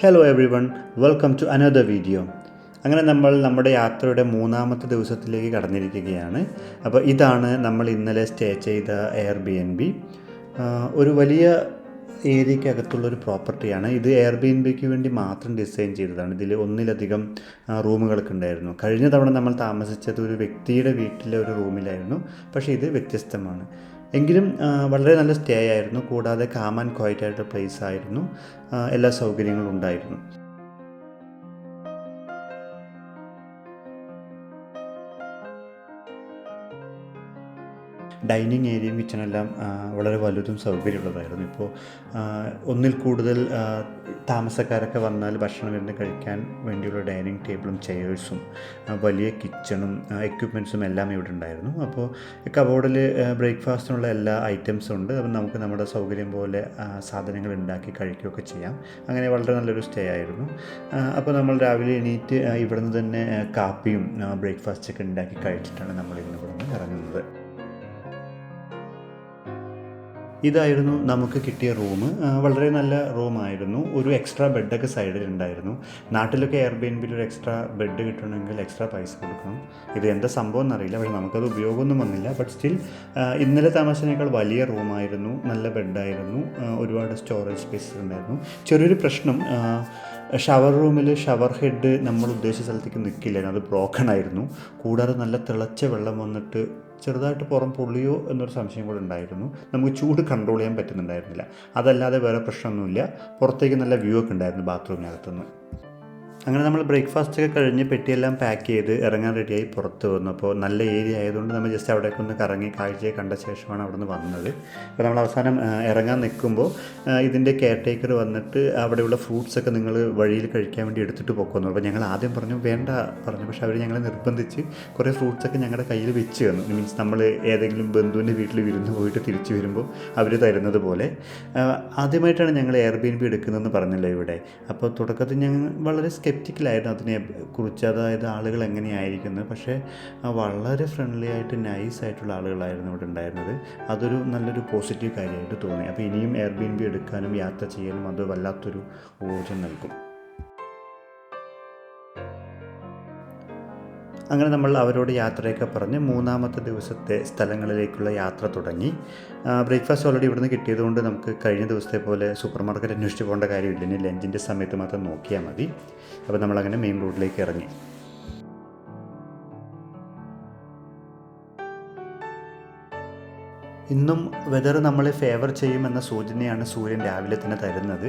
Hello everyone, welcome to another video. അങ്ങനെ നമ്മൾ നമ്മുടെ യാത്രയുടെ മൂന്നാമത്തെ ദിവസത്തിലേക്ക് കടന്നിരിക്കുകയാണ്. അപ്പോൾ ഇതാണ് നമ്മൾ ഇന്നലെ സ്റ്റേ ചെയ്ത എയർബിഎൻബി. ഒരു വലിയ ഏരിയക്കകത്തുള്ളൊരു പ്രോപ്പർട്ടിയാണ് ഇത്. എയർബിഎൻബിക്ക് വേണ്ടി മാത്രം ഡിസൈൻ ചെയ്തതാണ്. ഇതിൽ ഒന്നിലധികം റൂമുകളൊക്കെ ഉണ്ടായിരുന്നു. കഴിഞ്ഞ തവണ നമ്മൾ താമസിച്ചത് ഒരു വ്യക്തിയുടെ വീട്ടിലെ ഒരു റൂമിലായിരുന്നു. പക്ഷേ ഇത് വ്യത്യസ്തമാണ്. എങ്കിലും വളരെ നല്ല സ്റ്റേ ആയിരുന്നു. കൂടാതെ കാം ആൻഡ് ക്വയറ്റ് ആയിട്ട് പ്ലേസ് ആയിരുന്നു. എല്ലാ സൗകര്യങ്ങളും ഉണ്ടായിരുന്നു. ഡൈനിങ് ഏരിയയും കിച്ചണെല്ലാം വളരെ വലുതും സൗകര്യമുള്ളതായിരുന്നു. ഇപ്പോൾ ഒന്നിൽ കൂടുതൽ താമസക്കാരൊക്കെ വന്നാൽ ഭക്ഷണം ഇരുന്ന് കഴിക്കാൻ വേണ്ടിയുള്ള ഡൈനിങ് ടേബിളും ചെയേഴ്സും വലിയ കിച്ചണും എക്യുപ്മെൻറ്റ്സും എല്ലാം ഇവിടെ ഉണ്ടായിരുന്നു. അപ്പോൾ കബോർഡിൽ ബ്രേക്ക്ഫാസ്റ്റിനുള്ള എല്ലാ ഐറ്റംസും ഉണ്ട്. അപ്പം നമുക്ക് നമ്മുടെ സൗകര്യം പോലെ സാധനങ്ങൾ ഉണ്ടാക്കി കഴിക്കുകയൊക്കെ ചെയ്യാം. അങ്ങനെ വളരെ നല്ലൊരു സ്റ്റേ ആയിരുന്നു. അപ്പോൾ നമ്മൾ രാവിലെ എണീറ്റ് ഇവിടെ നിന്ന് തന്നെ കാപ്പിയും ബ്രേക്ക്ഫാസ്റ്റൊക്കെ ഉണ്ടാക്കി കഴിച്ചിട്ടാണ് നമ്മൾ ഇന്ന് ഇവിടെ നിന്ന് ഇറങ്ങുന്നത്. ഇതായിരുന്നു നമുക്ക് കിട്ടിയ റൂം. വളരെ നല്ല റൂമായിരുന്നു. ഒരു എക്സ്ട്രാ ബെഡൊക്കെ സൈഡിലുണ്ടായിരുന്നു. നാട്ടിലൊക്കെ എയർബിഎൻബിയിൽ ഒരു എക്സ്ട്രാ ബെഡ് കിട്ടണമെങ്കിൽ എക്സ്ട്രാ പൈസ കൊടുക്കണം. ഇത് എന്താ സംഭവം എന്നറിയില്ല, പക്ഷേ നമുക്കത് ഉപയോഗമൊന്നും വന്നില്ല. ബട്ട് സ്റ്റിൽ ഇന്നലെ താമസിച്ചതിനേക്കാൾ വലിയ റൂമായിരുന്നു. നല്ല ബെഡായിരുന്നു. ഒരുപാട് സ്റ്റോറേജ് സ്പേസ് ഉണ്ടായിരുന്നു. ചെറിയൊരു പ്രശ്നം, ഷവർ റൂമിൽ ഷവർ ഹെഡ് നമ്മൾ ഉദ്ദേശിച്ച സ്ഥലത്തേക്ക് നിൽക്കില്ലായിരുന്നു. അത് ബ്രോക്കൺ ആയിരുന്നു. കൂടാതെ നല്ല തിളച്ച വെള്ളം വന്നിട്ട് ചെറുതായിട്ട് പുറം പൊള്ളിയോ എന്നൊരു സംശയം കൂടെ ഉണ്ടായിരുന്നു. നമുക്ക് ചൂട് കൺട്രോൾ ചെയ്യാൻ പറ്റുന്നുണ്ടായിരുന്നില്ല. അതല്ലാതെ വേറെ പ്രശ്നമൊന്നുമില്ല. പുറത്തേക്ക് നല്ല വ്യൂ ഒക്കെ ഉണ്ടായിരുന്നു ബാത്റൂമിനകത്തുനിന്ന്. അങ്ങനെ നമ്മൾ ബ്രേക്ക്ഫാസ്റ്റൊക്കെ കഴിഞ്ഞ് പെട്ടിയെല്ലാം പാക്ക് ചെയ്ത് ഇറങ്ങാൻ റെഡിയായി പുറത്ത് വന്നു. അപ്പോൾ നല്ല ഏരിയ ആയതുകൊണ്ട് നമ്മൾ ജസ്റ്റ് അവിടേക്ക് ഒന്ന് കറങ്ങി കാഴ്ചയെ കണ്ട ശേഷമാണ് അവിടെ നിന്ന് വന്നത്. അപ്പോൾ നമ്മൾ അവസാനം ഇറങ്ങാൻ നിൽക്കുമ്പോൾ ഇതിൻ്റെ കെയർ ടേക്കർ വന്നിട്ട് അവിടെയുള്ള ഫ്രൂട്ട്സൊക്കെ നിങ്ങൾ വഴിയിൽ കഴിക്കാൻ വേണ്ടി എടുത്തിട്ട് പോക്കുന്നു. അപ്പോൾ ഞങ്ങൾ ആദ്യം പറഞ്ഞു വേണ്ട പറഞ്ഞു. പക്ഷേ അവർ ഞങ്ങളെ നിർബന്ധിച്ച് കുറേ ഫ്രൂട്ട്സൊക്കെ ഞങ്ങളുടെ കയ്യിൽ വെച്ച് തന്നു. മീൻസ് നമ്മൾ ഏതെങ്കിലും ബന്ധുവിൻ്റെ വീട്ടിൽ വിരുന്ന് പോയിട്ട് തിരിച്ച് വരുമ്പോൾ അവർ തരുന്നത് പോലെ. ആദ്യമായിട്ടാണ് ഞങ്ങൾ എയർബിഎൻബി എടുക്കുന്നതെന്ന് പറഞ്ഞല്ലോ ഇവിടെ. അപ്പോൾ തുടക്കത്തിൽ ഞങ്ങൾ വളരെ സ്കെപ്റ്റിക്കലായിരുന്നു അതിനെക്കുറിച്ച്, അതായത് ആളുകൾ എങ്ങനെയായിരിക്കുന്നത്. പക്ഷേ വളരെ ഫ്രണ്ട്ലി ആയിട്ട് നൈസായിട്ടുള്ള ആളുകളായിരുന്നു ഇവിടെ ഉണ്ടായിരുന്നത്. അതൊരു നല്ലൊരു പോസിറ്റീവ് കാര്യമായിട്ട് തോന്നി. അപ്പോൾ ഇനിയും എയർബിഎൻബി എടുക്കാനും യാത്ര ചെയ്യാനും അത് വല്ലാത്തൊരു ഊർജ്ജം നൽകും. അങ്ങനെ നമ്മൾ അവരോട് യാത്രയൊക്കെ പറഞ്ഞ് മൂന്നാമത്തെ ദിവസത്തെ സ്ഥലങ്ങളിലേക്കുള്ള യാത്ര തുടങ്ങി. ബ്രേക്ക്ഫാസ്റ്റ് ഓൾറെഡി ഇവിടുന്ന് കിട്ടിയതുകൊണ്ട് നമുക്ക് കഴിഞ്ഞ ദിവസത്തെ പോലെ സൂപ്പർ മാർക്കറ്റ് അന്വേഷിച്ച് പോകേണ്ട കാര്യമില്ല. ഇനി ലഞ്ചിൻ്റെ സമയത്ത് മാത്രം നോക്കിയാൽ മതി. അപ്പോൾ നമ്മളങ്ങനെ മെയിൻ റോഡിലേക്ക് ഇറങ്ങി. ഇന്നും വെതർ നമ്മളെ ഫേവർ ചെയ്യുമെന്ന സൂചനയാണ് സൂര്യൻ രാവിലെ തന്നെ തരുന്നത്.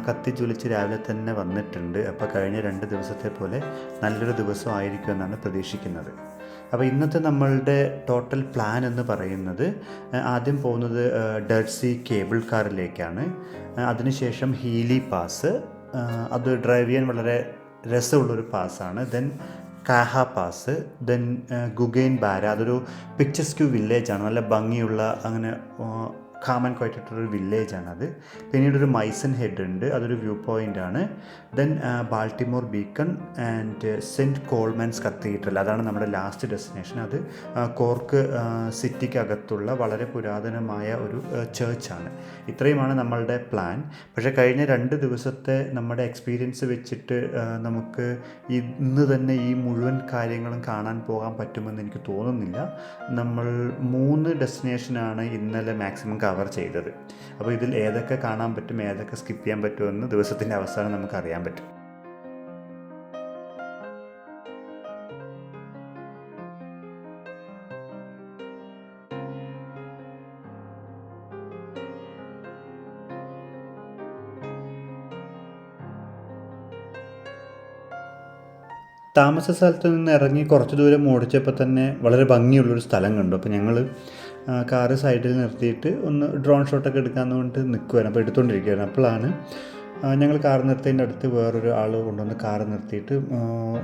കത്തിജ്വലിച്ച് രാവിലെ തന്നെ വന്നിട്ടുണ്ട്. അപ്പോൾ കഴിഞ്ഞ 2 ദിവസത്തെ പോലെ നല്ലൊരു ദിവസം ആയിരിക്കുമെന്നാണ് പ്രതീക്ഷിക്കുന്നത്. അപ്പോൾ ഇന്നത്തെ നമ്മളുടെ ടോട്ടൽ പ്ലാൻ എന്ന് പറയുന്നത് ആദ്യം പോകുന്നത് ഡെഡ് സീ കേബിൾ കാറിലേക്കാണ്. അതിനുശേഷം ഹീലി പാസ്, അത് ഡ്രൈവ് ചെയ്യാൻ വളരെ രസമുള്ളൊരു പാസ്സാണ്. ദെൻ കാഹ പാസ്, ദെൻ ഗുഗൈൻ ബാര, അതൊരു പിക്ചർസ്ക്യൂ വില്ലേജാണ്. നല്ല ഭംഗിയുള്ള അങ്ങനെ കാം ആൻഡ് ക്വയറ്റ് ആയിട്ടൊരു വില്ലേജാണത്. പിന്നീടൊരു മൈസൺ ഹെഡ് ഉണ്ട്, അതൊരു വ്യൂ പോയിൻ്റാണ്. Then Baltimore beacon and saint Colman's cathedral, അതാണ് നമ്മുടെ ലാസ്റ്റ് ഡെസ്റ്റിനേഷൻ. അത് കോർക്ക് സിറ്റിക്കകത്തുള്ള വളരെ പുരാതനമായ ഒരു ചേർച്ചാണ്. ഇത്രയുമാണ് നമ്മളുടെ പ്ലാൻ. പക്ഷേ കഴിഞ്ഞ 2 ദിവസത്തെ നമ്മുടെ എക്സ്പീരിയൻസ് വെച്ചിട്ട് നമുക്ക് ഇന്ന് തന്നെ ഈ മുഴുവൻ കാര്യങ്ങളും കാണാൻ പോകാൻ പറ്റുമെന്ന് എനിക്ക് തോന്നുന്നില്ല. നമ്മൾ 3 ഡെസ്റ്റിനേഷനാണ് ഇന്നലെ മാക്സിമം കവർ ചെയ്തത്. അപ്പോൾ ഇതിൽ ഏതൊക്കെ കാണാൻ പറ്റും, ഏതൊക്കെ സ്കിപ്പ് ചെയ്യാൻ പറ്റുമെന്ന് ദിവസത്തിൻ്റെ അവസാനം നമുക്ക് അറിയാൻ പറ്റും. താമസ സ്ഥലത്ത് നിന്ന് ഇറങ്ങി കുറച്ച് ദൂരം ഓടിച്ചപ്പോൾ തന്നെ വളരെ ഭംഗിയുള്ളൊരു സ്ഥലം കണ്ടു. അപ്പോൾ ഞങ്ങൾ കാറ് സൈഡിൽ നിർത്തിയിട്ട് ഒന്ന് ഡ്രോൺ ഷോട്ടൊക്കെ എടുക്കാമെന്ന് പറഞ്ഞിട്ട് നിൽക്കുമായിരുന്നു. അപ്പോൾ എടുത്തുകൊണ്ടിരിക്കുകയായിരുന്നു. അപ്പോഴാണ് ഞങ്ങൾ കാർ നിർത്തിയതിൻ്റെ അടുത്ത് വേറൊരു ആൾ കൊണ്ടുവന്ന് കാറ് നിർത്തിയിട്ട്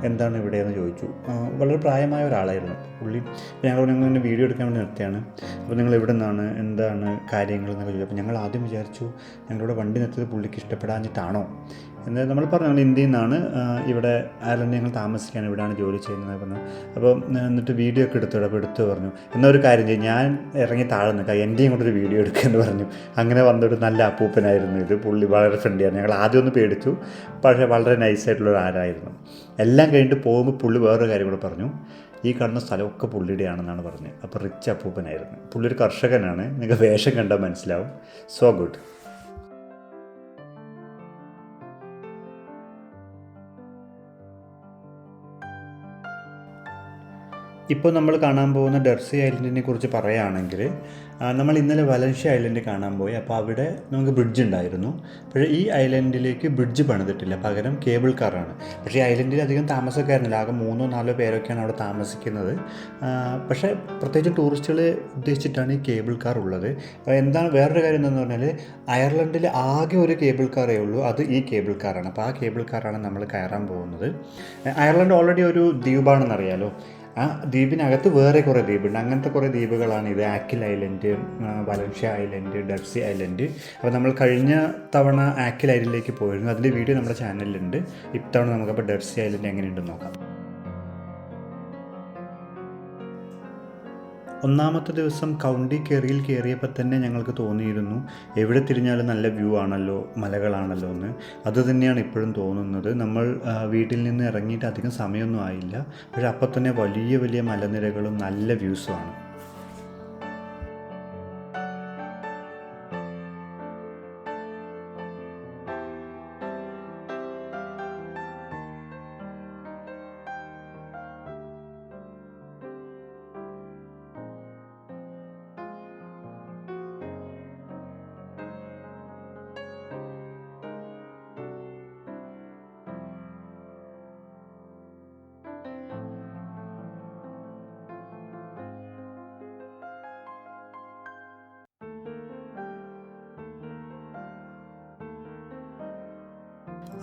എന്താണ് ഇവിടെയെന്ന് ചോദിച്ചു. വളരെ പ്രായമായ ഒരാളായിരുന്നു പുള്ളി. ഞങ്ങൾ വീഡിയോ എടുക്കാൻ വേണ്ടി നിർത്തിയാണ്. അപ്പോൾ നിങ്ങൾ എവിടെ നിന്നാണ്, എന്താണ് കാര്യങ്ങൾ എന്നൊക്കെ ചോദിച്ചു. അപ്പോൾ ഞങ്ങൾ ആദ്യം വിചാരിച്ചു ഞങ്ങളിവിടെ വണ്ടി നിർത്തിയത് പുള്ളിക്ക് ഇഷ്ടപ്പെടാഞ്ഞിട്ടാണോ എന്നാൽ നമ്മൾ പറഞ്ഞു ഞങ്ങൾ ഇന്ത്യയിൽ നിന്നാണ്, ഇവിടെ അയർലൻഡിൽ ഞങ്ങൾ താമസിക്കുകയാണ്, ഇവിടെയാണ് ജോലി ചെയ്യുന്നത് പറഞ്ഞു. അപ്പോൾ എന്നിട്ട് വീഡിയോ ഒക്കെ എടുത്തു. അപ്പോൾ എടുത്തു പറഞ്ഞു എന്നാൽ ഒരു കാര്യം ചെയ്യും, ഞാൻ ഇറങ്ങി താഴെ നിൽക്കാം, എൻ്റെയും കൂടെ ഒരു വീഡിയോ എടുക്കുമെന്ന് പറഞ്ഞു. അങ്ങനെ വന്നൊരു നല്ല അപ്പൂപ്പനായിരുന്നു ഇത്. പുള്ളി വളരെ ഫ്രണ്ട്ലിയാണ്. ഞങ്ങൾ ആദ്യം ഒന്ന് പേടിച്ചു, പക്ഷേ വളരെ നൈസായിട്ടുള്ളൊരു ആരായിരുന്നു. എല്ലാം കഴിഞ്ഞിട്ട് പോകുമ്പോൾ പുള്ളി വേറൊരു കാര്യം കൂടെ പറഞ്ഞു, ഈ കാണുന്ന സ്ഥലമൊക്കെ പുള്ളിയുടെയാണെന്നാണ് പറഞ്ഞത്. അപ്പോൾ റിച്ച് അപ്പൂപ്പനായിരുന്നു. പുള്ളി ഒരു കർഷകനാണ്, നിങ്ങൾക്ക് വേഷം കണ്ടാൽ മനസ്സിലാവും. So good. ഇപ്പോൾ നമ്മൾ കാണാൻ പോകുന്ന ഡെർസി ഐലൻഡിനെ കുറിച്ച് പറയുകയാണെങ്കിൽ, നമ്മൾ ഇന്നലെ വലൻഷ്യ ഐലൻഡ് കാണാൻ പോയി. അപ്പോൾ അവിടെ നമുക്ക് ബ്രിഡ്ജ് ഉണ്ടായിരുന്നു. പക്ഷേ ഈ ഐലൻഡിലേക്ക് ബ്രിഡ്ജ് പണിതിട്ടില്ല, പകരം കേബിൾ കാറാണ്. പക്ഷേ ഈ ഐലൻഡിൽ അധികം താമസക്കാരനില്ല, ആകെ 3-4 പേരൊക്കെയാണ് അവിടെ താമസിക്കുന്നത്. പക്ഷേ പ്രത്യേകിച്ച് ടൂറിസ്റ്റുകളെ ഉദ്ദേശിച്ചിട്ടാണ് ഈ കേബിൾ കാർ ഉള്ളത്. എന്താണ് വേറൊരു കാര്യം എന്താണെന്ന് പറഞ്ഞാൽ, അയർലൻഡിൽ ആകെ ഒരു കേബിൾ കാറേ ഉള്ളൂ, അത് ഈ കേബിൾ കാറാണ്. അപ്പോൾ ആ കേബിൾ കാറാണ് നമ്മൾ കയറാൻ പോകുന്നത്. അയർലൻഡ് ഓൾറെഡി ഒരു ദ്വീപാണെന്നറിയാലോ. ആ ദ്വീപിനകത്ത് വേറെ കുറേ ദ്വീപുണ്ട്. അങ്ങനത്തെ കുറേ ദ്വീപുകളാണ് ഇത്. ആക്കിൽ ഐലൻഡ്, വലൻഷ്യ ഐലൻഡ്, ഡെർസി ഐലൻഡ്. അപ്പോൾ നമ്മൾ കഴിഞ്ഞ തവണ ആക്കിൽ ഐലൻഡിലേക്ക് പോയിരുന്നു, അതിൻ്റെ വീഡിയോ നമ്മുടെ ചാനലിലുണ്ട്. ഇത്തവണ നമുക്കപ്പോൾ ഡെർസി ഐലൻഡ് എങ്ങനെയുണ്ടെന്ന് നോക്കാം. ഒന്നാമത്തെ ദിവസം കൗണ്ടി കയറിയപ്പോൾ തന്നെ ഞങ്ങൾക്ക് തോന്നിയിരുന്നു, എവിടെ തിരിഞ്ഞാലും നല്ല വ്യൂ ആണല്ലോ, മലകളാണല്ലോ എന്ന്. അതുതന്നെയാണ് ഇപ്പോഴും തോന്നുന്നത്. നമ്മൾ വീട്ടിൽ നിന്ന് ഇറങ്ങിയിട്ട് അധികം സമയമൊന്നും ആയില്ല, പക്ഷേ അപ്പോൾ തന്നെ വലിയ വലിയ മലനിരകളും നല്ല വ്യൂസുമാണ്.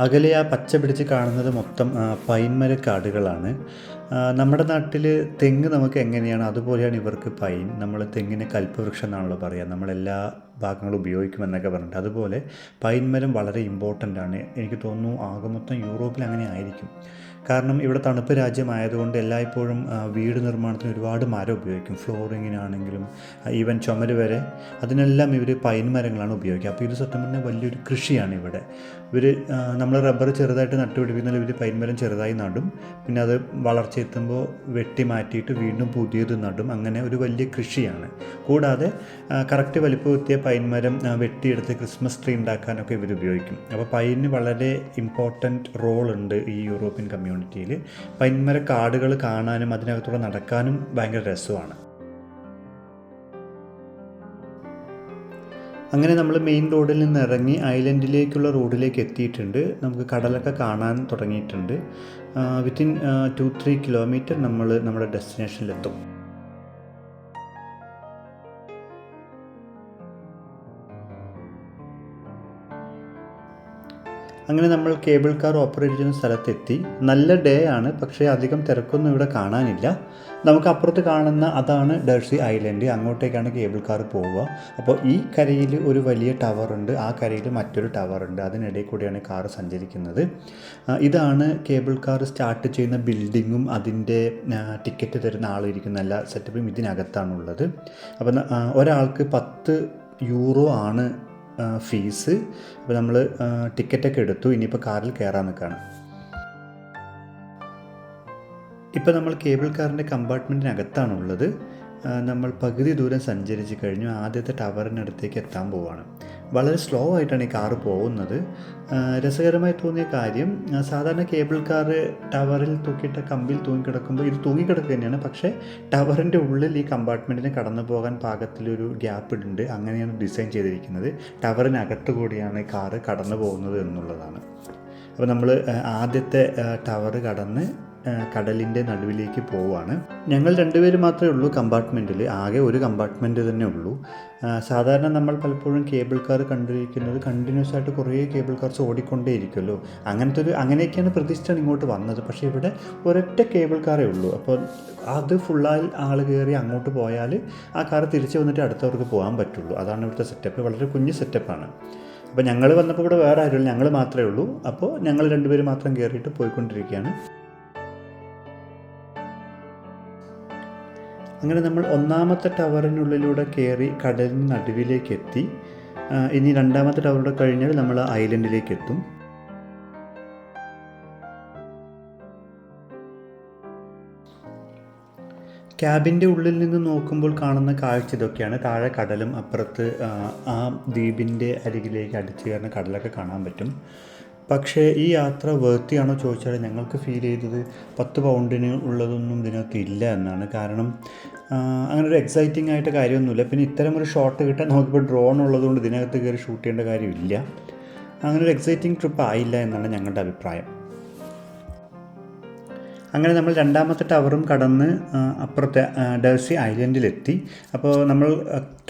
അകലെ ആ പച്ച പിടിച്ച് കാണുന്നത് മൊത്തം പൈൻമരക്കാടുകളാണ്. നമ്മുടെ നാട്ടിൽ തെങ്ങ് നമുക്ക് എങ്ങനെയാണ്, അതുപോലെയാണ് ഇവർക്ക് പൈൻ. നമ്മൾ തെങ്ങിന് കൽപ്പവൃക്ഷം എന്നാണല്ലോ പറയുക, നമ്മളെല്ലാ ഭാഗങ്ങളും ഉപയോഗിക്കുമെന്നൊക്കെ പറഞ്ഞിട്ട്. അതുപോലെ പൈൻമരം വളരെ ഇമ്പോർട്ടൻ്റ് ആണ്. എനിക്ക് തോന്നുന്നു ആകെ മൊത്തം യൂറോപ്പിൽ അങ്ങനെ ആയിരിക്കും. കാരണം ഇവിടെ തണുപ്പ് രാജ്യമായതുകൊണ്ട് എല്ലായ്പ്പോഴും വീട് നിർമ്മാണത്തിന് ഒരുപാട് മരം ഉപയോഗിക്കും. ഫ്ലോറിങ്ങിനാണെങ്കിലും ഈവൻ ചുമര് വരെ അതിനെല്ലാം ഇവർ പൈൻ മരങ്ങളാണ് ഉപയോഗിക്കുക. അപ്പോൾ ഇത് സത്യം പറഞ്ഞാൽ വലിയൊരു കൃഷിയാണ് ഇവിടെ. ഇവർ നമ്മൾ റബ്ബർ ചെറുതായിട്ട് നട്ടുപിടിപ്പിക്കുന്ന ഇവർ പൈൻ മരം ചെറുതായി നടും, പിന്നെ അത് വളർച്ചയെത്തുമ്പോൾ വെട്ടി മാറ്റിയിട്ട് വീണ്ടും പുതിയത് നടും. അങ്ങനെ ഒരു വലിയ കൃഷിയാണ്. കൂടാതെ കറക്റ്റ് വലിപ്പമെത്തിയ പൈൻ മരം വെട്ടിയെടുത്ത് ക്രിസ്മസ് ട്രീ ഉണ്ടാക്കാനൊക്കെ ഇവർ ഉപയോഗിക്കും. അപ്പോൾ പൈനിന് വളരെ ഇമ്പോർട്ടൻറ്റ് റോളുണ്ട് ഈ യൂറോപ്യൻ കമ്മ്യൂണിറ്റിയിൽ. പൈൻമര കാടുകൾ കാണാനും അതിനകത്തൂടെ നടക്കാനും ഭയങ്കര രസമാണ്. അങ്ങനെ നമ്മൾ മെയിൻ റോഡിൽ നിന്ന് ഇറങ്ങി ഐലൻഡിലേക്കുള്ള റോഡിലേക്ക് എത്തിയിട്ടുണ്ട്. നമുക്ക് കടലൊക്കെ കാണാൻ തുടങ്ങിയിട്ടുണ്ട്. വിത്തിൻ 2-3 കിലോമീറ്റർ നമ്മൾ നമ്മുടെ ഡെസ്റ്റിനേഷനിലെത്തും. അങ്ങനെ നമ്മൾ കേബിൾ കാർ ഓപ്പറേറ്റ് ചെയ്യുന്ന സ്ഥലത്തെത്തി. നല്ല ഡേ ആണ്, പക്ഷേ അധികം തിരക്കൊന്നും ഇവിടെ കാണാനില്ല. നമുക്ക് അപ്പുറത്ത് കാണുന്ന അതാണ് ഡെർസി ഐലൻഡ്, അങ്ങോട്ടേക്കാണ് കേബിൾ കാർ പോവുക. അപ്പോൾ ഈ കരയിൽ ഒരു വലിയ ടവറുണ്ട്, ആ കരയിൽ മറ്റൊരു ടവറുണ്ട്, അതിനിടയിൽ കൂടിയാണ് കാർ സഞ്ചരിക്കുന്നത്. ഇതാണ് കേബിൾ കാർ സ്റ്റാർട്ട് ചെയ്യുന്ന ബിൽഡിങ്ങും അതിൻ്റെ ടിക്കറ്റ് തരുന്ന ആളിരിക്കുന്ന എല്ലാ സെറ്റപ്പും ഇതിനകത്താണുള്ളത്. അപ്പം ഒരാൾക്ക് 10 യൂറോ ആണ് ഫീസ്. അപ്പോൾ നമ്മൾ ടിക്കറ്റൊക്കെ എടുത്തു, ഇനിയിപ്പോൾ കാറിൽ കയറാൻ നിൽക്കുകയാണ്. ഇപ്പോൾ നമ്മൾ കേബിൾ കാറിൻ്റെ കമ്പാർട്ട്മെൻറ്റിനകത്താണുള്ളത്. നമ്മൾ പകുതി ദൂരം സഞ്ചരിച്ച് കഴിഞ്ഞു, ആദ്യത്തെ ടവറിനടുത്തേക്ക് എത്താൻ പോവുകയാണ്. വളരെ സ്ലോ ആയിട്ടാണ് ഈ കാറ് പോകുന്നത്. രസകരമായി തോന്നിയ കാര്യം, സാധാരണ കേബിൾ കാറ് ടവറിൽ തൂക്കിയിട്ട കമ്പിൽ തൂങ്ങിക്കിടക്കുമ്പോൾ ഇത് തൂങ്ങിക്കിടക്കുക തന്നെയാണ്, പക്ഷേ ടവറിൻ്റെ ഉള്ളിൽ ഈ കമ്പാർട്ട്മെൻറ്റിന് കടന്നു പോകാൻ പാകത്തിലൊരു ഗ്യാപ്പ് ഉണ്ട്. അങ്ങനെയാണ് ഡിസൈൻ ചെയ്തിരിക്കുന്നത്. ടവറിനകത്ത് കൂടിയാണ് ഈ കാറ് കടന്നു പോകുന്നത് എന്നുള്ളതാണ്. അപ്പോൾ നമ്മൾ ആദ്യത്തെ ടവർ കടന്ന് കടലിൻ്റെ നടുവിലേക്ക് പോവുകയാണ്. ഞങ്ങൾ 2 പേര് മാത്രമേ ഉള്ളൂ കമ്പാർട്ട്മെൻറ്റിൽ, ആകെ ഒരു കമ്പാർട്ട്മെൻറ്റ് തന്നെ ഉള്ളൂ. സാധാരണ നമ്മൾ പലപ്പോഴും കേബിൾ കാർ കണ്ടിരിക്കുന്നത് കണ്ടിന്യൂസ് ആയിട്ട് കുറേ കേബിൾ കാർസ് ഓടിക്കൊണ്ടേയിരിക്കുമല്ലോ, അങ്ങനെയൊക്കെയാണ് പ്രതീക്ഷിച്ചാണ് ഇങ്ങോട്ട് വന്നത്. പക്ഷേ ഇവിടെ ഒരൊറ്റ കേബിൾ കാറേ ഉള്ളൂ. അപ്പോൾ അത് ഫുള്ളായി ആൾ കയറി അങ്ങോട്ട് പോയാൽ ആ കാർ തിരിച്ച് വന്നിട്ട് അടുത്തവർക്ക് പോകാൻ പറ്റുള്ളൂ. അതാണ് ഇവിടുത്തെ സെറ്റപ്പ്. വളരെ കുഞ്ഞ് സെറ്റപ്പാണ്. അപ്പോൾ ഞങ്ങൾ വന്നപ്പോൾ ഇവിടെ വേറെ ആരുമില്ല, ഞങ്ങൾ മാത്രമേ ഉള്ളൂ. അപ്പോൾ ഞങ്ങൾ രണ്ടുപേരും മാത്രം കയറിയിട്ട് പോയിക്കൊണ്ടിരിക്കുകയാണ്. അങ്ങനെ നമ്മൾ ഒന്നാമത്തെ ടവറിനുള്ളിലൂടെ കയറി കടലിന് നടുവിലേക്ക് എത്തി. ഇനി രണ്ടാമത്തെ ടവറൂടെ കഴിഞ്ഞാൽ നമ്മൾ ഐലൻഡിലേക്ക് എത്തും. ക്യാബിൻ്റെ ഉള്ളിൽ നിന്ന് നോക്കുമ്പോൾ കാണുന്ന കാഴ്ച ഇതൊക്കെയാണ്. താഴെ കടലും അപ്പുറത്ത് ആ ദ്വീപിൻ്റെ അരികിലേക്ക് അടിച്ചു കയറുന്ന കടലൊക്കെ കാണാൻ പറ്റും. പക്ഷേ ഈ യാത്ര വേർത്തിയാണോ ചോദിച്ചാൽ ഞങ്ങൾക്ക് ഫീൽ ചെയ്തത് 10 പൗണ്ടിന് ഉള്ളതൊന്നും ഇതിനകത്ത് ഇല്ല എന്നാണ്. കാരണം അങ്ങനെ ഒരു എക്സൈറ്റിംഗ് ആയിട്ട് കാര്യമൊന്നുമില്ല. പിന്നെ ഇത്തരം ഒരു ഷോട്ട് കിട്ടാൻ നമുക്കിപ്പോൾ ഡ്രോൺ ഉള്ളതുകൊണ്ട് ഇതിനകത്ത് കയറി ഷൂട്ട് ചെയ്യേണ്ട കാര്യമില്ല. അങ്ങനെ ഒരു എക്സൈറ്റിംഗ് ട്രിപ്പ് ആയില്ല എന്നാണ് ഞങ്ങളുടെ അഭിപ്രായം. അങ്ങനെ നമ്മൾ രണ്ടാമത്തെ ടവറും കടന്ന് അപ്പുറത്തെ ഡേഴ്സി ഐലൻഡിലെത്തി. അപ്പോൾ നമ്മൾ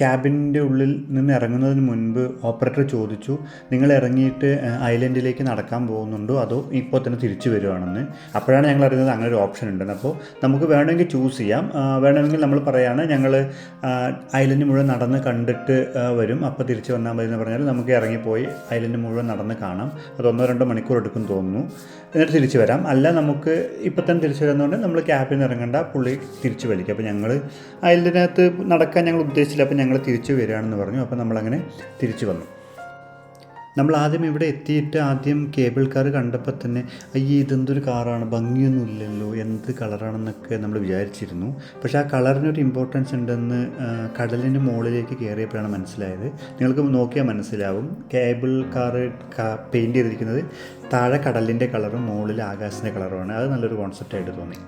ക്യാബിൻ്റെ ഉള്ളിൽ നിന്ന് ഇറങ്ങുന്നതിന് മുൻപ് ഓപ്പറേറ്റർ ചോദിച്ചു, നിങ്ങൾ ഇറങ്ങിയിട്ട് ഐലൻഡിലേക്ക് നടക്കാൻ പോകുന്നുണ്ടോ അതോ ഇപ്പോൾ തന്നെ തിരിച്ചു വരുവാണെന്ന്. അപ്പോഴാണ് ഞങ്ങൾ അറിയുന്നത് അങ്ങനെ ഒരു ഓപ്ഷൻ ഉണ്ടെന്ന്. അപ്പോൾ നമുക്ക് വേണമെങ്കിൽ ചൂസ് ചെയ്യാം. വേണമെങ്കിൽ നമ്മൾ പറയുകയാണ് ഞങ്ങൾ ഐലൻഡ് മുഴുവൻ നടന്ന് കണ്ടിട്ട് വരും, അപ്പോൾ തിരിച്ച് വന്നാൽ മതി എന്ന് പറഞ്ഞാൽ നമുക്ക് ഇറങ്ങിപ്പോയി ഐലൻഡ് മുഴുവൻ നടന്ന് കാണാം. അത് 1-2 മണിക്കൂർ എടുക്കും തോന്നുന്നു, എന്നിട്ട് തിരിച്ച് വരാം. അല്ല നമുക്ക് ഇപ്പം തന്നെ തിരിച്ചു വരുന്നതുകൊണ്ട് നമ്മൾ ക്യാബിൽ നിന്ന് ഇറങ്ങേണ്ട, പുള്ളി തിരിച്ചു വലിക്കും. അപ്പോൾ ഞങ്ങൾ ഐലൻഡിനകത്ത് നടക്കാൻ ഞങ്ങൾ ഉദ്ദേശിച്ചില്ല, അപ്പോൾ ഞങ്ങൾ തിരിച്ചു വരികയാണെന്ന് പറഞ്ഞു. അപ്പോൾ നമ്മളങ്ങനെ തിരിച്ചു വന്നു. നമ്മൾ ആദ്യം ഇവിടെ എത്തിയിട്ട് ആദ്യം കേബിൾ കാർ കണ്ടപ്പോൾ തന്നെ അയ്യേ ഇതെന്തൊരു കാറാണ്, ഭംഗിയൊന്നും ഇല്ലല്ലോ, എന്ത് കളറാണെന്നൊക്കെ നമ്മൾ വിചാരിച്ചിരുന്നു. പക്ഷേ ആ കളറിനൊരു ഇമ്പോർട്ടൻസ് ഉണ്ടെന്ന് കടലിൻ്റെ മുകളിലേക്ക് കയറിയപ്പോഴാണ് മനസ്സിലായത്. നിങ്ങൾക്ക് നോക്കിയാൽ മനസ്സിലാവും, കേബിൾ കാർ പെയിൻറ്റ് ചെയ്തിരിക്കുന്നത് താഴെ കടലിൻ്റെ കളറും മുകളിൽ ആകാശത്തിൻ്റെ കളറുമാണ്. അത് നല്ലൊരു കോൺസെപ്റ്റായിട്ട് തോന്നി.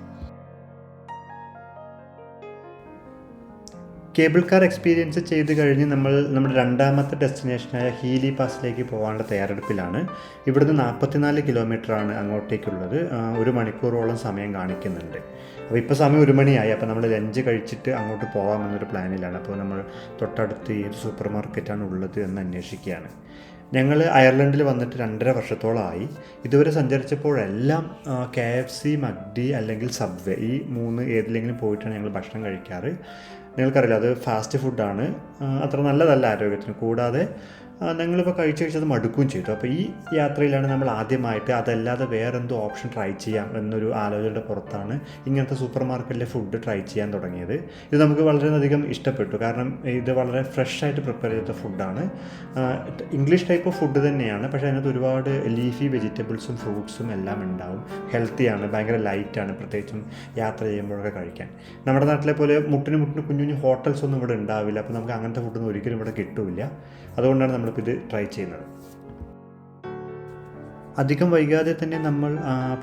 കേബിൾ കാർ എക്സ്പീരിയൻസ് ചെയ്ത് കഴിഞ്ഞ് നമ്മൾ നമ്മുടെ രണ്ടാമത്തെ ഡെസ്റ്റിനേഷനായ ഹീലി പാസിലേക്ക് പോകാനുള്ള തയ്യാറെടുപ്പിലാണ്. ഇവിടുന്ന് 44 കിലോമീറ്ററാണ് അങ്ങോട്ടേക്കുള്ളത്. 1 മണിക്കൂറോളം സമയം കാണിക്കുന്നുണ്ട്. അപ്പോൾ ഇപ്പോൾ സമയം 1 മണിയായി. അപ്പോൾ നമ്മൾ ലഞ്ച് കഴിച്ചിട്ട് അങ്ങോട്ട് പോകാമെന്നൊരു പ്ലാനിലാണ്. അപ്പോൾ നമ്മൾ തൊട്ടടുത്ത് ഏത് സൂപ്പർ മാർക്കറ്റാണ് ഉള്ളത് എന്ന് അന്വേഷിക്കുകയാണ്. ഞങ്ങൾ അയർലൻഡിൽ വന്നിട്ട് 2.5 വർഷത്തോളമായി. ഇതുവരെ സഞ്ചരിച്ചപ്പോഴെല്ലാം KFC, മക്ഡി അല്ലെങ്കിൽ സബ്വേ, ഈ 3 ഏതിലെങ്കിലും പോയിട്ടാണ് ഞങ്ങൾ ഭക്ഷണം കഴിക്കാറ്. നിങ്ങൾക്കറിയില്ല, അത് ഫാസ്റ്റ് ഫുഡാണ്, അത്ര നല്ലതല്ല ആരോഗ്യത്തിന്. കൂടാതെ ഞങ്ങളിപ്പോൾ കഴിച്ചത് മടുക്കുകയും ചെയ്തു. അപ്പോൾ ഈ യാത്രയിലാണ് നമ്മൾ ആദ്യമായിട്ട് അതല്ലാതെ വേറെന്തോ ഓപ്ഷൻ ട്രൈ ചെയ്യാം എന്നൊരു ആലോചനയുടെ പുറത്താണ് ഇങ്ങനത്തെ സൂപ്പർ മാർക്കറ്റിലെ ഫുഡ് ട്രൈ ചെയ്യാൻ തുടങ്ങിയത്. ഇത് നമുക്ക് വളരെയധികം ഇഷ്ടപ്പെട്ടു. കാരണം ഇത് വളരെ ഫ്രഷായിട്ട് പ്രിപ്പയർ ചെയ്ത ഫുഡാണ്. ഇംഗ്ലീഷ് ടൈപ്പ് ഓഫ് ഫുഡ് തന്നെയാണ്, പക്ഷേ അതിനകത്ത് ഒരുപാട് ലീഫി വെജിറ്റബിൾസും ഫ്രൂട്ട്സും എല്ലാം ഉണ്ടാവും. ഹെൽത്തിയാണ്, ഭയങ്കര ലൈറ്റാണ്, പ്രത്യേകിച്ചും യാത്ര ചെയ്യുമ്പോഴൊക്കെ കഴിക്കാൻ. നമ്മുടെ നാട്ടിലെ പോലെ മുട്ടിന് കുഞ്ഞു ഹോട്ടൽസ് ഒന്നും ഇവിടെ ഉണ്ടാവില്ല. അപ്പോൾ നമുക്ക് അങ്ങനത്തെ ഫുഡൊന്നും ഒരിക്കലും ഇവിടെ കിട്ടില്ല. അതുകൊണ്ടാണ് നമ്മളിപ്പോൾ ഇത് ട്രൈ ചെയ്യുന്നത്. അധികം വൈകാതെ തന്നെ നമ്മൾ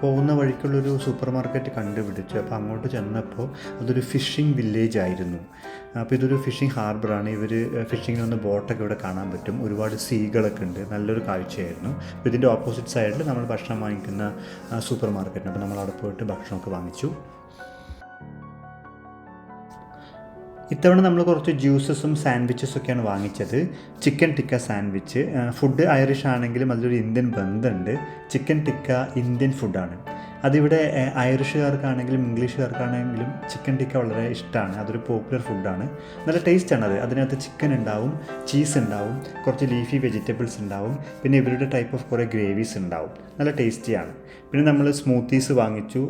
പോകുന്ന വഴിക്കുള്ളൊരു സൂപ്പർ മാർക്കറ്റ് കണ്ടുപിടിച്ചു. അപ്പോൾ അങ്ങോട്ട് ചെന്നപ്പോൾ അതൊരു ഫിഷിംഗ് വില്ലേജ് ആയിരുന്നു. അപ്പോൾ ഇതൊരു ഫിഷിംഗ് ഹാർബറാണ്. ഇവർ ഫിഷിങ്ങിന് വന്ന് ബോട്ടൊക്കെ ഇവിടെ കാണാൻ പറ്റും. ഒരുപാട് സീകളൊക്കെ ഉണ്ട്. നല്ലൊരു കാഴ്ചയായിരുന്നു. അപ്പോൾ ഇതിൻ്റെ ഓപ്പോസിറ്റ് സൈഡിൽ നമ്മൾ ഭക്ഷണം വാങ്ങിക്കുന്ന സൂപ്പർ മാർക്കറ്റിന്. അപ്പോൾ നമ്മൾ അവിടെ പോയിട്ട് ഭക്ഷണമൊക്കെ വാങ്ങിച്ചു. ഇത്തവണ നമ്മൾ കുറച്ച് ജ്യൂസസും സാൻഡ്വിച്ചസൊക്കെയാണ് വാങ്ങിച്ചത്. Chicken tikka sandwich. Food Irish ആണെങ്കിലും അതിലൊരു ഇന്ത്യൻ ബന്ധമുണ്ട്. ചിക്കൻ ടിക്ക ഇന്ത്യൻ ഫുഡാണ്. അതിവിടെ ഐറിഷുകാർക്കാണെങ്കിലും ഇംഗ്ലീഷുകാർക്കാണെങ്കിലും ചിക്കൻ ടിക്ക വളരെ ഇഷ്ടമാണ്. അതൊരു പോപ്പുലർ ഫുഡാണ്. നല്ല ടേസ്റ്റാണത്. അതിനകത്ത് ചിക്കൻ ഉണ്ടാവും, ചീസ് ഉണ്ടാവും, കുറച്ച് ലീഫി വെജിറ്റബിൾസ് ഉണ്ടാവും, പിന്നെ ഇവരുടെ ടൈപ്പ് ഓഫ് കുറേ ഗ്രേവീസ് ഉണ്ടാവും. നല്ല ടേസ്റ്റിയാണ്. പിന്നെ നമ്മൾ സ്മൂത്തീസ് വാങ്ങിച്ചു.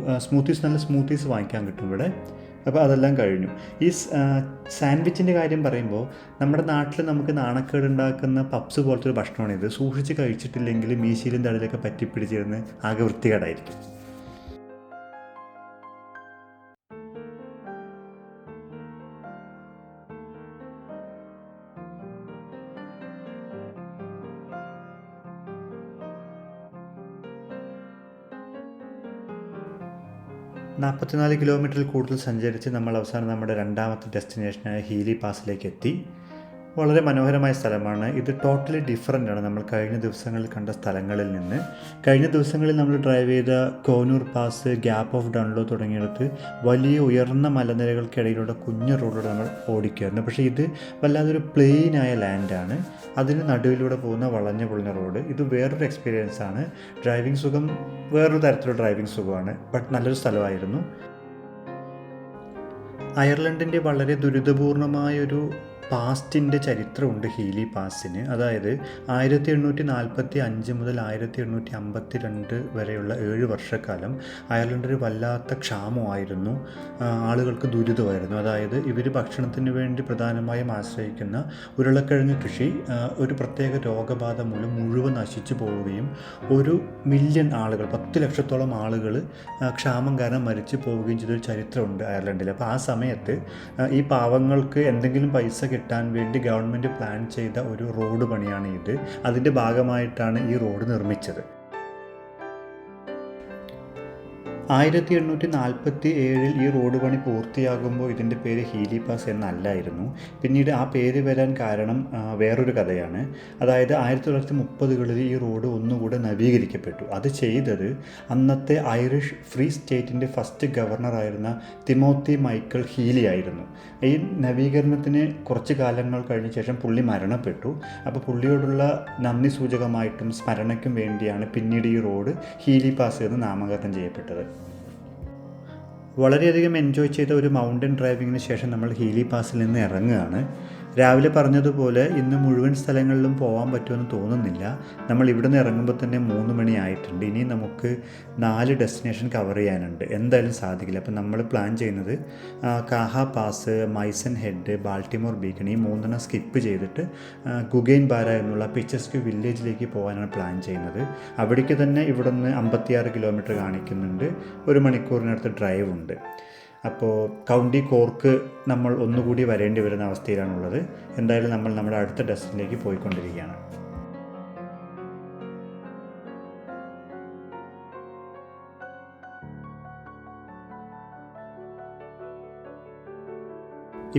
നല്ല സ്മൂത്തീസ് വാങ്ങിക്കാൻ കിട്ടും ഇവിടെ. അപ്പോൾ അതെല്ലാം കഴിഞ്ഞു. ഈ സാൻഡ്വിച്ചിൻ്റെ കാര്യം പറയുമ്പോൾ നമ്മുടെ നാട്ടിൽ നമുക്ക് നാണക്കേട് ഉണ്ടാക്കുന്ന പപ്സ് പോലത്തെ ഒരു ഭക്ഷണമാണ് ഇത്. സൂക്ഷിച്ച് കഴിച്ചിട്ടില്ലെങ്കിൽ മീശയിലും തടയിലൊക്കെ പറ്റിപ്പിടിച്ചിരുന്ന് ആകെ വൃത്തികേടായിരിക്കും. നാൽപ്പത്തിനാല് കിലോമീറ്ററിൽ കൂടുതൽ സഞ്ചരിച്ച് നമ്മൾ അവസാനം നമ്മുടെ രണ്ടാമത്തെ ഡെസ്റ്റിനേഷനായ ഹീലി പാസിലേക്ക് എത്തി. വളരെ മനോഹരമായ സ്ഥലമാണ്. ഇത് ടോട്ടലി ഡിഫറൻ്റാണ് നമ്മൾ കഴിഞ്ഞ ദിവസങ്ങളിൽ കണ്ട സ്ഥലങ്ങളിൽ നിന്ന്. കഴിഞ്ഞ ദിവസങ്ങളിൽ നമ്മൾ ഡ്രൈവ് ചെയ്ത കോനൂർ പാസ്, ഗ്യാപ്പ് ഓഫ് ഡൺലോ തുടങ്ങിയിടത്ത് വലിയ ഉയർന്ന മലനിരകൾക്കിടയിലൂടെ കുഞ്ഞു റോഡിലൂടെ നമ്മൾ ഓടിക്കുമായിരുന്നു. പക്ഷേ ഇത് വല്ലാതൊരു പ്ലെയിനായ ലാൻഡാണ്. അതിന് നടുവിലൂടെ പോകുന്ന വളഞ്ഞ പൊളിഞ്ഞ റോഡ്. ഇത് വേറൊരു എക്സ്പീരിയൻസ് ആണ്. ഡ്രൈവിംഗ് സുഖം വേറൊരു തരത്തിലുള്ള ഡ്രൈവിംഗ് സുഖമാണ്. ബട്ട് നല്ലൊരു സ്ഥലമായിരുന്നു. അയർലൻഡിൻ്റെ വളരെ ദുരിതപൂർണമായൊരു പാസ്റ്റിൻ്റെ ചരിത്രമുണ്ട് ഹീലി പാസിന്. അതായത് 1845 മുതൽ 1852 വരെയുള്ള 7 വർഷക്കാലം അയർലൻഡിൽ വല്ലാത്ത ക്ഷാമമായിരുന്നു, ആളുകൾക്ക് ദുരിതമായിരുന്നു. അതായത് ഇവർ ഭക്ഷണത്തിന് വേണ്ടി പ്രധാനമായും ആശ്രയിക്കുന്ന ഉരുളക്കിഴങ്ങ് കൃഷി ഒരു പ്രത്യേക രോഗബാധ മൂലം മുഴുവൻ നശിച്ചു പോവുകയും 1 മില്യൺ ആളുകൾ, 10 ലക്ഷത്തോളം ആളുകൾ ക്ഷാമം കാരണം മരിച്ചു പോവുകയും ചെയ്തൊരു ചരിത്രമുണ്ട് അയർലൻഡിൽ. അപ്പോൾ ആ സമയത്ത് ഈ പാവങ്ങൾക്ക് എന്തെങ്കിലും പൈസ കിട്ടാൻ വേണ്ടി ഗവൺമെൻറ് പ്ലാൻ ചെയ്ത ഒരു റോഡ് പണിയാണ് ഇത്. അതിൻ്റെ ഭാഗമായിട്ടാണ് ഈ റോഡ് നിർമ്മിച്ചത്. 1847 ഈ റോഡ് പണി പൂർത്തിയാകുമ്പോൾ ഇതിൻ്റെ പേര് ഹീലി പാസ് എന്നല്ലായിരുന്നു. പിന്നീട് ആ പേര് വരാൻ കാരണം വേറൊരു കഥയാണ്. അതായത് 1930കളിൽ ഈ റോഡ് ഒന്നുകൂടെ നവീകരിക്കപ്പെട്ടു. അത് ചെയ്തത് അന്നത്തെ ഐറിഷ് ഫ്രീ സ്റ്റേറ്റിൻ്റെ ഫസ്റ്റ് ഗവർണറായിരുന്ന തിമോത്തി മൈക്കൽ ഹീലി ആയിരുന്നു. ഈ നവീകരണത്തിന് കുറച്ച് കാലങ്ങൾ കഴിഞ്ഞ ശേഷം പുള്ളി മരണപ്പെട്ടു. അപ്പോൾ പുള്ളിയോടുള്ള നന്ദി സൂചകമായിട്ടും സ്മരണയ്ക്കും വേണ്ടിയാണ് പിന്നീട് ഈ റോഡ് ഹീലി പാസ് എന്ന് നാമകരണം ചെയ്യപ്പെട്ടത്. വളരെയധികം എൻജോയ് ചെയ്ത ഒരു മൗണ്ടൻ ഡ്രൈവിങ്ങിന് ശേഷം നമ്മൾ ഹീലി പാസിൽ നിന്ന് ഇറങ്ങുകയാണ്. രാവിലെ പറഞ്ഞതുപോലെ ഇന്ന് മുഴുവൻ സ്ഥലങ്ങളിലും പോകാൻ പറ്റുമെന്ന് തോന്നുന്നില്ല. നമ്മൾ ഇവിടെ നിന്ന് ഇറങ്ങുമ്പോൾ തന്നെ 3 മണി ആയിട്ടുണ്ട്. ഇനി നമുക്ക് 4 ഡെസ്റ്റിനേഷൻ കവർ ചെയ്യാനുണ്ട്. എന്തായാലും സാധിക്കില്ല. അപ്പം നമ്മൾ പ്ലാൻ ചെയ്യുന്നത് Caha pass, Mizen head, Baltimore beacon, ഈ 3 സ്കിപ്പ് ചെയ്തിട്ട് ഗുഗൈൻ ബാര എന്നുള്ള പിച്ചസ്ക്യൂ വില്ലേജിലേക്ക് പോകാനാണ് പ്ലാൻ ചെയ്യുന്നത്. അവിടേക്ക് തന്നെ ഇവിടെ നിന്ന് 56 കിലോമീറ്റർ കാണിക്കുന്നുണ്ട്. 1 മണിക്കൂറിനടുത്ത് ഡ്രൈവ് ഉണ്ട്. അപ്പോൾ കൗണ്ടി കോർക്ക് നമ്മൾ ഒന്നുകൂടി വരേണ്ടി വരുന്ന അവസ്ഥയിലാണുള്ളത്. എന്തായാലും നമ്മൾ നമ്മുടെ അടുത്ത ഡെസ്റ്റിനിലേക്ക് പോയിക്കൊണ്ടിരിക്കുകയാണ്.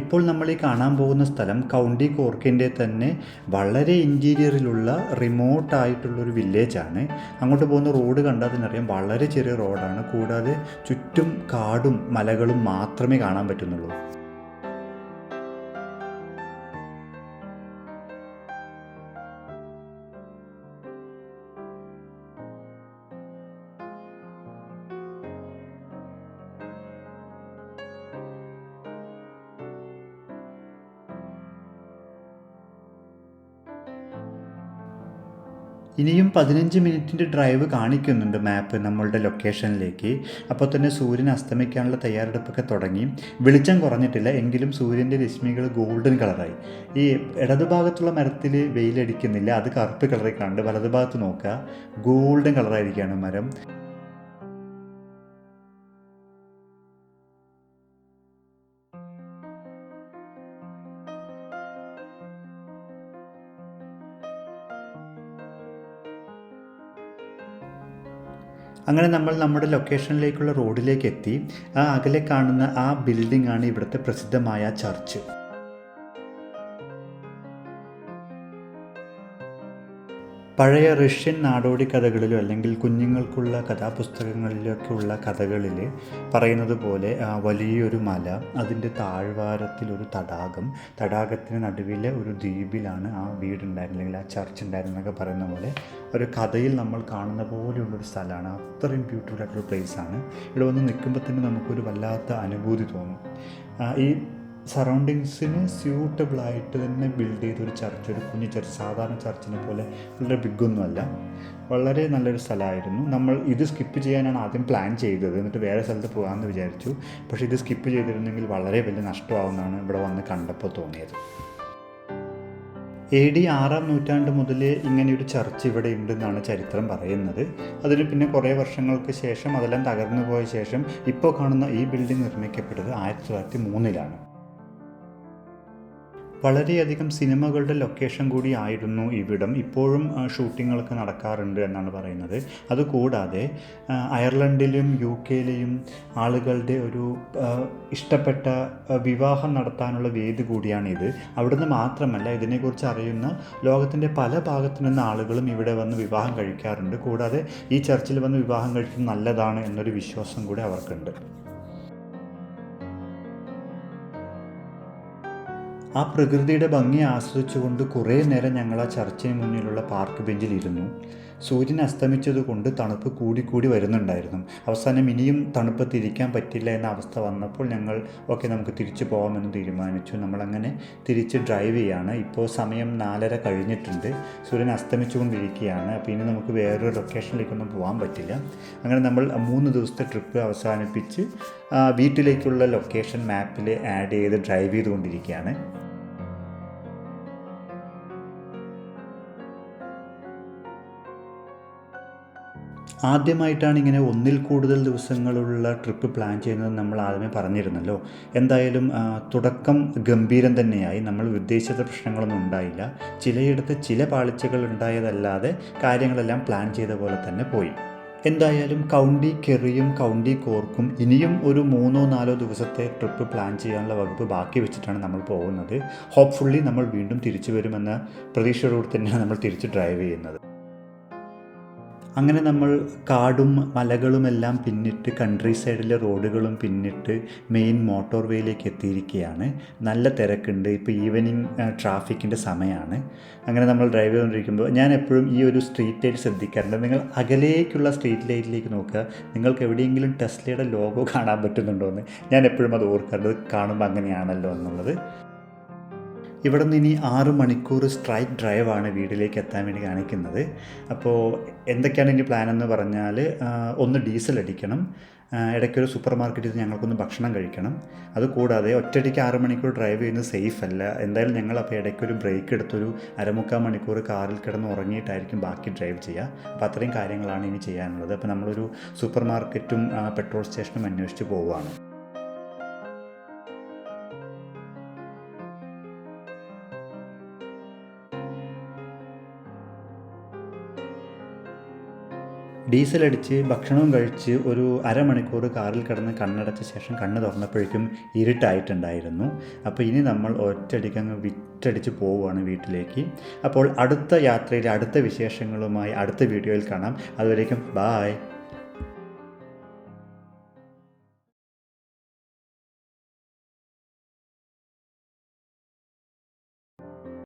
ഇപ്പോൾ നമ്മൾ ഈ കാണാൻ പോകുന്ന സ്ഥലം കൗണ്ടി കോർക്കിൻ്റെ തന്നെ വളരെ ഇൻറ്റീരിയറിലുള്ള റിമോട്ടായിട്ടുള്ളൊരു വില്ലേജാണ്. അങ്ങോട്ട് പോകുന്ന റോഡ് കണ്ടാൽ തന്നെ അറിയാം, വളരെ ചെറിയ റോഡാണ്. കൂടാതെ ചുറ്റും കാടും മലകളും മാത്രമേ കാണാൻ പറ്റുന്നുള്ളൂ. ഇനിയും 15 മിനിറ്റിൻ്റെ ഡ്രൈവ് കാണിക്കുന്നുണ്ട് മാപ്പ് നമ്മളുടെ ലൊക്കേഷനിലേക്ക്. അപ്പോൾ തന്നെ സൂര്യൻ അസ്തമിക്കാനുള്ള തയ്യാറെടുപ്പൊക്കെ തുടങ്ങി. വെളിച്ചം കുറഞ്ഞിട്ടില്ല, എങ്കിലും സൂര്യൻ്റെ രശ്മികൾ ഗോൾഡൻ കളറായി. ഈ ഇടതുഭാഗത്തുള്ള മരത്തിൽ വെയിലടിക്കുന്നില്ല, അത് കറുപ്പ് കളറിൽ കാണുന്നുണ്ട്. വലതുഭാഗത്ത് നോക്കുക, ഗോൾഡൻ കളറായിരിക്കുകയാണ് മരം. അങ്ങനെ നമ്മൾ നമ്മുടെ ലൊക്കേഷനിലേക്കുള്ള റോഡിലേക്ക് എത്തി. ആ അകലെ കാണുന്ന ആ ബിൽഡിംഗ് ആണ് ഇവിടുത്തെ പ്രസിദ്ധമായ ചർച്ച്. പഴയ റഷ്യൻ നാടോടി കഥകളിലോ അല്ലെങ്കിൽ കുഞ്ഞുങ്ങൾക്കുള്ള കഥാപുസ്തകങ്ങളിലൊക്കെ ഉള്ള കഥകളിൽ പറയുന്നത് പോലെ വലിയൊരു മല, അതിൻ്റെ താഴ്വാരത്തിലൊരു തടാകം, തടാകത്തിന് നടുവിലെ ഒരു ദ്വീപിലാണ് ആ വീടുണ്ടായിരുന്നത് അല്ലെങ്കിൽ ആ ചർച്ച് ഉണ്ടായിരുന്നതൊക്കെ പറയുന്ന പോലെ ഒരു കഥയിൽ നമ്മൾ കാണുന്ന പോലെയുള്ളൊരു സ്ഥലമാണ്. അത്രയും ബ്യൂട്ടിഫുൾ ആയിട്ടൊരു പ്ലേസാണ്. ഇവിടെ വന്ന് നിൽക്കുമ്പോൾ തന്നെ നമുക്കൊരു വല്ലാത്ത അനുഭൂതി തോന്നും. ഈ സറൗണ്ടിങ്സിന് സ്യൂട്ടബിളായിട്ട് തന്നെ ബിൽഡ് ചെയ്തൊരു ചർച്ച്, ഒരു കുഞ്ഞു ചർച്ച്, സാധാരണ ചർച്ചിനെ പോലെ വളരെ ബിഗൊന്നുമല്ല, വളരെ നല്ലൊരു സ്ഥലമായിരുന്നു. നമ്മൾ ഇത് സ്കിപ്പ് ചെയ്യാനാണ് ആദ്യം പ്ലാൻ ചെയ്തത്, എന്നിട്ട് വേറെ സ്ഥലത്ത് പോകാമെന്ന് വിചാരിച്ചു. പക്ഷേ ഇത് സ്കിപ്പ് ചെയ്തിരുന്നെങ്കിൽ വളരെ വലിയ നഷ്ടമാവുമെന്നാണ് ഇവിടെ വന്ന് കണ്ടപ്പോൾ തോന്നിയത്. AD 6-ാം നൂറ്റാണ്ട് മുതൽ ഇങ്ങനെയൊരു ചർച്ച് ഇവിടെ ഉണ്ടെന്നാണ് ചരിത്രം പറയുന്നത്. അതിന് പിന്നെ കുറേ വർഷങ്ങൾക്ക് ശേഷം അതെല്ലാം തകർന്നു പോയ ശേഷം ഇപ്പോൾ കാണുന്ന ഈ ബിൽഡിംഗ് നിർമ്മിക്കപ്പെട്ടത് 1903-ലാണ്. വളരെയധികം സിനിമകളുടെ ലൊക്കേഷൻ കൂടി ആയിരുന്നു ഇവിടം. ഇപ്പോഴും ഷൂട്ടിങ്ങുകളൊക്കെ നടക്കാറുണ്ട് എന്നാണ് പറയുന്നത്. അതുകൂടാതെ അയർലൻഡിലും UK-യിലെയും ആളുകളുടെ ഒരു ഇഷ്ടപ്പെട്ട വിവാഹം നടത്താനുള്ള വേദി കൂടിയാണിത്. അവിടുന്ന് മാത്രമല്ല, ഇതിനെക്കുറിച്ച് അറിയുന്ന ലോകത്തിൻ്റെ പല ഭാഗത്തു നിന്ന് ആളുകളും ഇവിടെ വന്ന് വിവാഹം കഴിക്കാറുണ്ട്. കൂടാതെ ഈ ചർച്ചിൽ വന്ന് വിവാഹം കഴിക്കുന്നത് നല്ലതാണ് എന്നൊരു വിശ്വാസം കൂടി അവർക്കുണ്ട്. ആ പ്രകൃതിയുടെ ഭംഗി ആസ്വദിച്ചുകൊണ്ട് കുറേ നേരം ഞങ്ങൾ ആ ചർച്ചിന് മുന്നിലുള്ള പാർക്ക് ബെഞ്ചിൽ ഇരുന്നു. സൂര്യൻ അസ്തമിച്ചതുകൊണ്ട് തണുപ്പ് കൂടി വരുന്നുണ്ടായിരുന്നു. അവസാനം ഇനിയും തണുപ്പത്ത് ഇരിക്കാൻ പറ്റില്ല എന്ന അവസ്ഥ വന്നപ്പോൾ ഞങ്ങൾ ഓക്കെ നമുക്ക് തിരിച്ചു പോകാമെന്ന് തീരുമാനിച്ചു. നമ്മളങ്ങനെ തിരിച്ച് ഡ്രൈവ് ചെയ്യാണ്. ഇപ്പോൾ സമയം 4:30 കഴിഞ്ഞിട്ടുണ്ട്. സൂര്യൻ അസ്തമിച്ചുകൊണ്ടിരിക്കുകയാണ്. അപ്പോൾ ഇനി നമുക്ക് വേറൊരു ലൊക്കേഷനിലേക്കൊന്നും പോകാൻ പറ്റില്ല. അങ്ങനെ നമ്മൾ 3 ദിവസത്തെ ട്രിപ്പ് അവസാനിപ്പിച്ച് വീട്ടിലേക്കുള്ള ലൊക്കേഷൻ മാപ്പിൽ ആഡ് ചെയ്ത് ഡ്രൈവ് ചെയ്തുകൊണ്ടിരിക്കുകയാണ്. ആദ്യമായിട്ടാണ് ഇങ്ങനെ ഒന്നിൽ കൂടുതൽ ദിവസങ്ങളുള്ള ട്രിപ്പ് പ്ലാൻ ചെയ്യുന്നത് നമ്മൾ ആദ്യമേ പറഞ്ഞിരുന്നല്ലോ. എന്തായാലും തുടക്കം ഗംഭീരം തന്നെയായി. നമ്മൾ ഉദ്ദേശിച്ച പ്രശ്നങ്ങളൊന്നും ഉണ്ടായില്ല. ചിലയിടത്ത് ചില പാളിച്ചകൾ ഉണ്ടായതല്ലാതെ കാര്യങ്ങളെല്ലാം പ്ലാൻ ചെയ്ത പോലെ തന്നെ പോയി. എന്തായാലും കൗണ്ടി കെറിയും കൗണ്ടി കോർക്കും ഇനിയും ഒരു 3-4 ദിവസത്തെ ട്രിപ്പ് പ്ലാൻ ചെയ്യാനുള്ള വകുപ്പ് ബാക്കി വെച്ചിട്ടാണ് നമ്മൾ പോകുന്നത്. ഹോപ്പ്ഫുള്ളി നമ്മൾ വീണ്ടും തിരിച്ചു വരുമെന്ന പ്രതീക്ഷയോടുകൂടി തന്നെയാണ് നമ്മൾ തിരിച്ച് ഡ്രൈവ് ചെയ്യുന്നത്. അങ്ങനെ നമ്മൾ കാടും മലകളുമെല്ലാം പിന്നിട്ട് കൺട്രി സൈഡിലെ റോഡുകളും പിന്നിട്ട് മെയിൻ മോട്ടോർ വേയിലേക്ക് എത്തിയിരിക്കുകയാണ്. നല്ല തിരക്കുണ്ട്. ഇപ്പോൾ ഈവനിങ് ട്രാഫിക്കിൻ്റെ സമയമാണ്. അങ്ങനെ നമ്മൾ ഡ്രൈവ് ചെയ്തുകൊണ്ടിരിക്കുമ്പോൾ ഞാൻ എപ്പോഴും ഈ ഒരു സ്ട്രീറ്റ് ലൈറ്റ് ശ്രദ്ധിക്കാറുണ്ട്. നിങ്ങൾ അകലേക്കുള്ള സ്ട്രീറ്റ് ലൈറ്റിലേക്ക് നോക്കുക, നിങ്ങൾക്ക് എവിടെയെങ്കിലും ടെസ്ലയുടെ ലോഗോ കാണാൻ പറ്റുന്നുണ്ടോ എന്ന് ഞാൻ എപ്പോഴും അത് ഓർക്കാറുണ്ട്. കാണുമ്പോൾ അങ്ങനെയാണല്ലോ എന്നുള്ളത്. ഇവിടെ നിന്ന് ഇനി 6 മണിക്കൂർ സ്ട്രൈറ്റ് ഡ്രൈവാണ് വീട്ടിലേക്ക് എത്താൻ വേണ്ടി കാണിക്കുന്നത്. അപ്പോൾ എന്തൊക്കെയാണ് ഇനി പ്ലാൻ എന്ന് പറഞ്ഞാൽ, ഒന്ന് ഡീസൽ അടിക്കണം, ഇടയ്ക്കൊരു സൂപ്പർ മാർക്കറ്റിൽ ഞങ്ങൾക്കൊന്ന് ഭക്ഷണം കഴിക്കണം. അതുകൂടാതെ ഒറ്റയടിക്ക് 6 മണിക്കൂർ ഡ്രൈവ് ചെയ്യുന്നത് സേഫ് അല്ല. എന്തായാലും ഞങ്ങൾ അപ്പോൾ ഇടയ്ക്കൊരു ബ്രേക്ക് എടുത്തൊരു 3/4 മണിക്കൂർ കാറിൽ കിടന്ന് ഉറങ്ങിയിട്ടായിരിക്കും ബാക്കി ഡ്രൈവ് ചെയ്യുക. അപ്പോൾ അത്രയും കാര്യങ്ങളാണ് ഇനി ചെയ്യാനുള്ളത്. അപ്പോൾ നമ്മളൊരു സൂപ്പർ മാർക്കറ്റും പെട്രോൾ സ്റ്റേഷനും അന്വേഷിച്ച് പോവുകയാണ്. ഡീസൽ അടിച്ച് ഭക്ഷണവും കഴിച്ച് ഒരു 1/2 മണിക്കൂർ കാറിൽ കിടന്ന് കണ്ണടച്ച ശേഷം കണ്ണ് തുറന്നപ്പോഴേക്കും ഇരുട്ടായിട്ടുണ്ടായിരുന്നു. അപ്പോൾ ഇനി നമ്മൾ ഒറ്റയടിക്കങ്ങ് വിറ്റടിച്ച് പോവുകയാണ് വീട്ടിലേക്ക്. അപ്പോൾ അടുത്ത യാത്രയിലെ അടുത്ത വിശേഷങ്ങളുമായി അടുത്ത വീഡിയോയിൽ കാണാം. അതുവരേക്കും ബായ്.